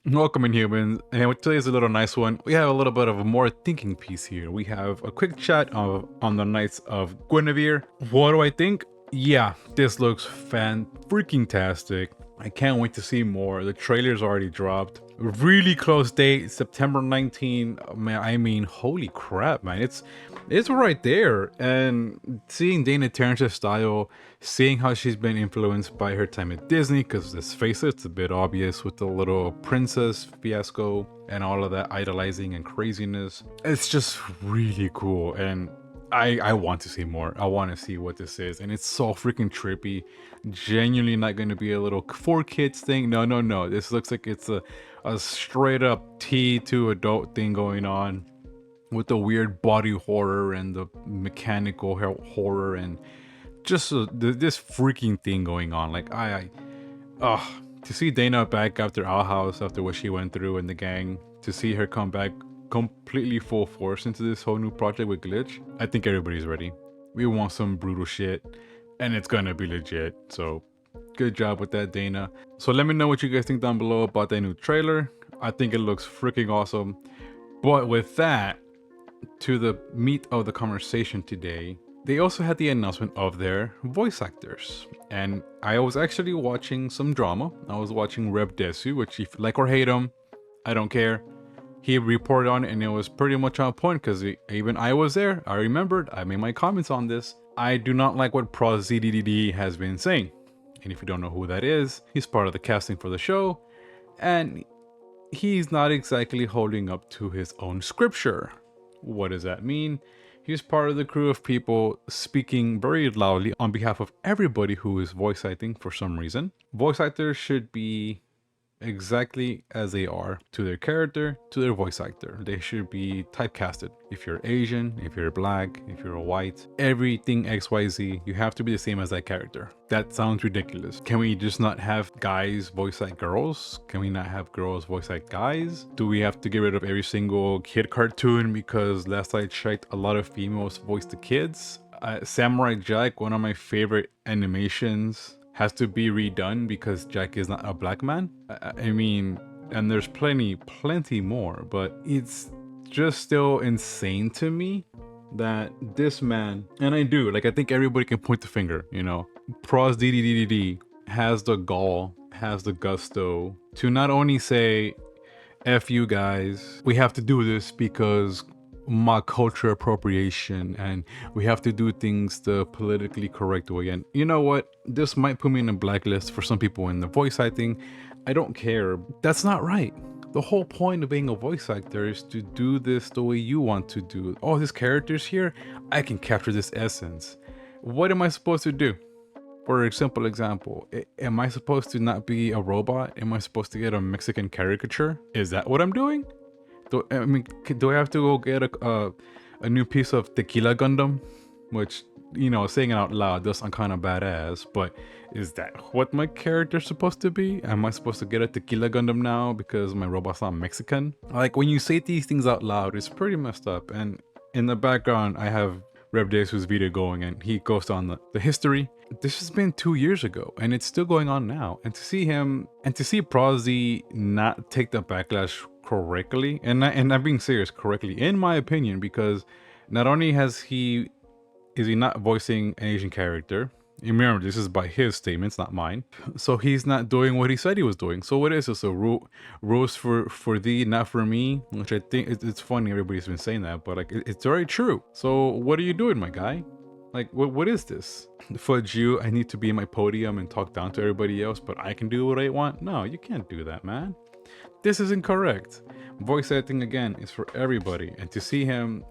Welcome, Inhumans, and today's a little nice one. We have a little bit of a more thinking piece here. We have a quick chat on the Knights of Guinevere. What do I think? Yeah, this looks fan-freaking-tastic. I can't wait to see more. The trailer's already dropped. Really close date, September 19. Man, I mean, holy crap, man. It's right there. And seeing Dana Terrance's style, seeing how she's been influenced by her time at Disney, because let's face it, it's a bit obvious with the little princess fiasco and all of that idolizing and craziness. It's just really cool. And I want to see more. I want to see what this is, and it's so freaking trippy. Genuinely not going to be a little for kids thing. No, no, no. This looks like it's a straight up T to adult thing going on, with the weird body horror and the mechanical horror and just this freaking thing going on. Like to see Dana back after Our House, after what she went through in the gang, to see her come back completely full force into this whole new project with Glitch, I think everybody's ready. We want some brutal shit, and it's gonna be legit. So good job with that, Dana. So let me know what you guys think down below about that new trailer. I think it looks freaking awesome. But with that, to the meat of the conversation today, they also had the announcement of their voice actors. And I was actually watching some drama. I was watching Reb Desu, which, if you like or hate him, I don't care. He reported on it, and it was pretty much on point, because even I was there. I remembered. I made my comments on this. I do not like what ProZD has been saying. And if you don't know who that is, he's part of the casting for the show, and he's not exactly holding up to his own scripture. What does that mean? He's part of the crew of people speaking very loudly on behalf of everybody who is voice acting for some reason. Voice actors should be exactly as they are to their character, to their voice actor. They should be typecasted. If you're Asian, if you're black, if you're white, everything XYZ, you have to be the same as that character. That sounds ridiculous. Can we just not have guys voice act girls? Can we not have girls voice act guys? Do we have to get rid of every single kid cartoon because last I checked, a lot of females voice the kids? Samurai Jack, one of my favorite animations, has to be redone because Jack is not a black man. I mean, and there's plenty more, but it's just still insane to me that this man, and I think everybody can point the finger, ProZD has the gall, has the gusto to not only say, F you guys, we have to do this because my culture appropriation, and we have to do things the politically correct way. And you know what? This might put me in a blacklist for some people in the voice acting. I don't care. That's not right. The whole point of being a voice actor is to do this the way you want to do it. Oh, this character's here. I can capture this essence. What am I supposed to do? For a simple example, am I supposed to not be a robot? Am I supposed to get a Mexican caricature? Is that what I'm doing? Do I have to go get a new piece of Tequila Gundam? Which, saying it out loud does sound kind of badass, but is that what my character's supposed to be? Am I supposed to get a Tequila Gundam now because my robot's not Mexican? Like, when you say these things out loud, it's pretty messed up. And in the background, I have Reb Desu's video going, and he goes on the history. This has been 2 years ago, and it's still going on now. And to see him, and to see Prozzy not take the backlash correctly, and I'm being serious, correctly, in my opinion, because not only is he not voicing an Asian character. Remember, this is by his statements, not mine. So he's not doing what he said he was doing. So what is this? A rules for thee, not for me? Which I think it's funny. Everybody's been saying that, but like it's very true. So what are you doing, my guy? Like, what is this? Fudge you, I need to be in my podium and talk down to everybody else, but I can do what I want? No, you can't do that, man. This is incorrect. Voice acting, again, is for everybody. And to see him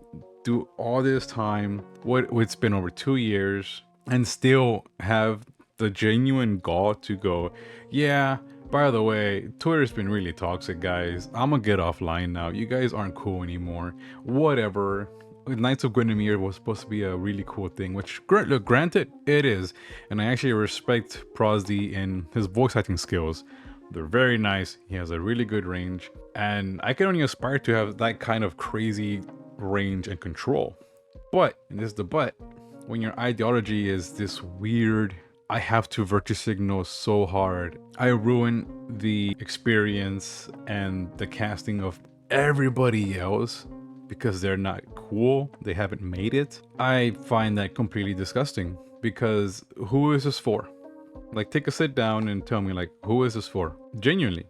do all this time, it's been over 2 years, and still have the genuine gall to go, yeah, by the way, Twitter's been really toxic, guys. I'm gonna get offline now. You guys aren't cool anymore. Whatever. Knights of Guinevere was supposed to be a really cool thing, which, look, granted, it is. And I actually respect ProZD in his voice acting skills. They're very nice. He has a really good range. And I can only aspire to have that kind of crazy range and control. But, and this is the but, when your ideology is this weird I have to virtue signal so hard. I ruin the experience and the casting of everybody else because they're not cool, they haven't made it. I find that completely disgusting because who is this for? Like, take a sit down and tell me, like, who is this for? Genuinely.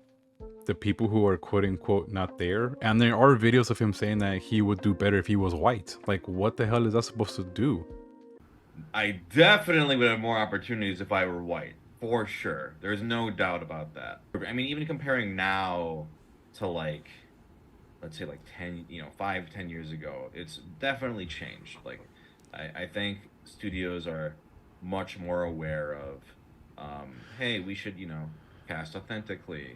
The people who are quote unquote not there. And there are videos of him saying that he would do better if he was white. Like, what the hell is that supposed to do? I definitely would have more opportunities if I were white, for sure. There's no doubt about that. I mean, even comparing now to like, let's say like 10, 5, 10 years ago, it's definitely changed. Like, I think studios are much more aware of, hey, we should, cast authentically,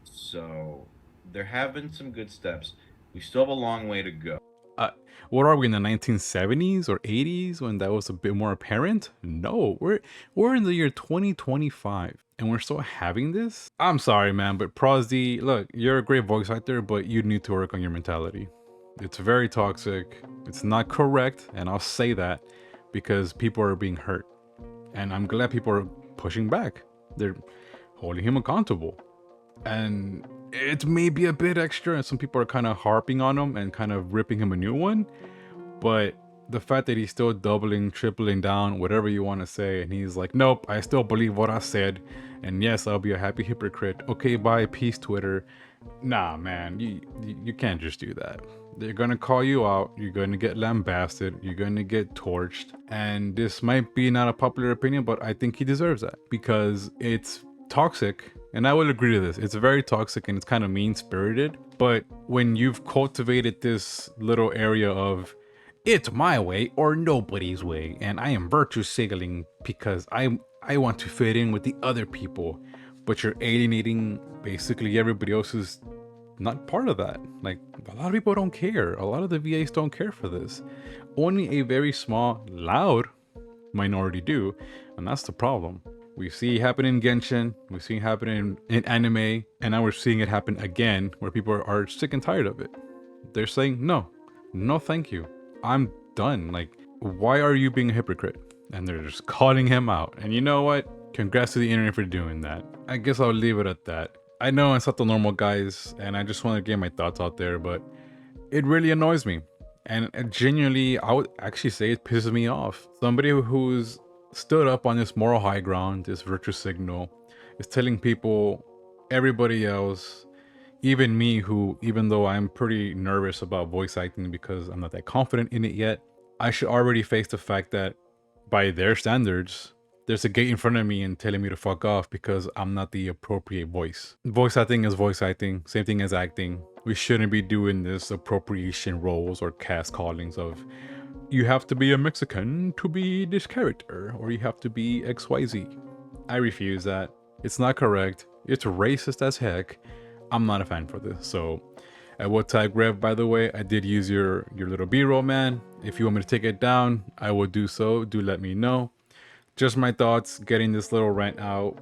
so there have been some good steps. We still have a long way to go. Uh, what are we in the 1970s or 80s when that was a bit more apparent? No, we're in the year 2025 and we're still having this. I'm sorry, man, but ProZD, look, you're a great voice actor, but you need to work on your mentality. It's very toxic. It's not correct, and I'll say that because people are being hurt, and I'm glad people are pushing back. They're holding him accountable. And it may be a bit extra, and some people are kind of harping on him and kind of ripping him a new one. But the fact that he's still doubling, tripling down, whatever you want to say, and he's like, nope, I still believe what I said, and yes, I'll be a happy hypocrite. Okay, bye, peace, Twitter. Nah, man, you can't just do that. They're gonna call you out. You're gonna get lambasted. You're gonna get torched. And this might be not a popular opinion, but I think he deserves that because it's toxic. And I will agree to this. It's very toxic and it's kind of mean spirited. But when you've cultivated this little area of it's my way or nobody's way, and I am virtue signaling because I want to fit in with the other people, but you're alienating basically everybody else who's not part of that. Like, a lot of people don't care. A lot of the VAs don't care for this. Only a very small, loud minority do, and that's the problem. We see it happen in Genshin, we see it happen in anime, and now we're seeing it happen again where people are sick and tired of it. They're saying, no, no thank you. I'm done. Like, why are you being a hypocrite? And they're just calling him out. And you know what? Congrats to the internet for doing that. I guess I'll leave it at that. I know it's not the normal, guys, and I just want to get my thoughts out there, but it really annoys me. And genuinely, I would actually say it pisses me off. Somebody who's stood up on this moral high ground, this virtue signal, is telling people, everybody else, even me, who, even though I'm pretty nervous about voice acting because I'm not that confident in it yet, I should already face the fact that by their standards, there's a gate in front of me and telling me to fuck off because I'm not the appropriate voice. Voice acting is voice acting, same thing as acting. We shouldn't be doing this appropriation roles or cast callings of you have to be a Mexican to be this character, or you have to be XYZ. I refuse that. It's not correct. It's racist as heck. I'm not a fan for this. So I will tag Rev, by the way. I did use your little B-roll, man. If you want me to take it down, I will do so. Do let me know. Just my thoughts, getting this little rant out.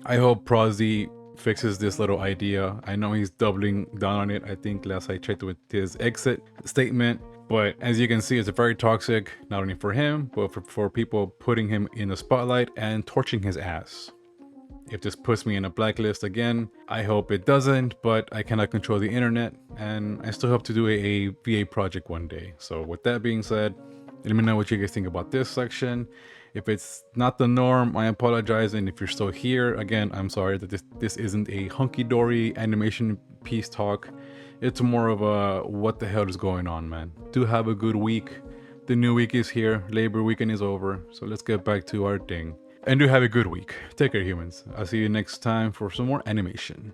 I hope ProZD fixes this little idea. I know he's doubling down on it. I think last I checked with his exit statement. But as you can see, it's very toxic, not only for him, but for people putting him in the spotlight and torching his ass. If this puts me in a blacklist again, I hope it doesn't, but I cannot control the internet, and I still hope to do a VA project one day. So with that being said, let me know what you guys think about this section. If it's not the norm, I apologize, and if you're still here, again, I'm sorry that this isn't a hunky-dory animation piece talk. It's more of a what the hell is going on, man. Do have a good week. The new week is here. Labor weekend is over, so let's get back to our thing. And do have a good week. Take care, humans. I'll see you next time for some more animation.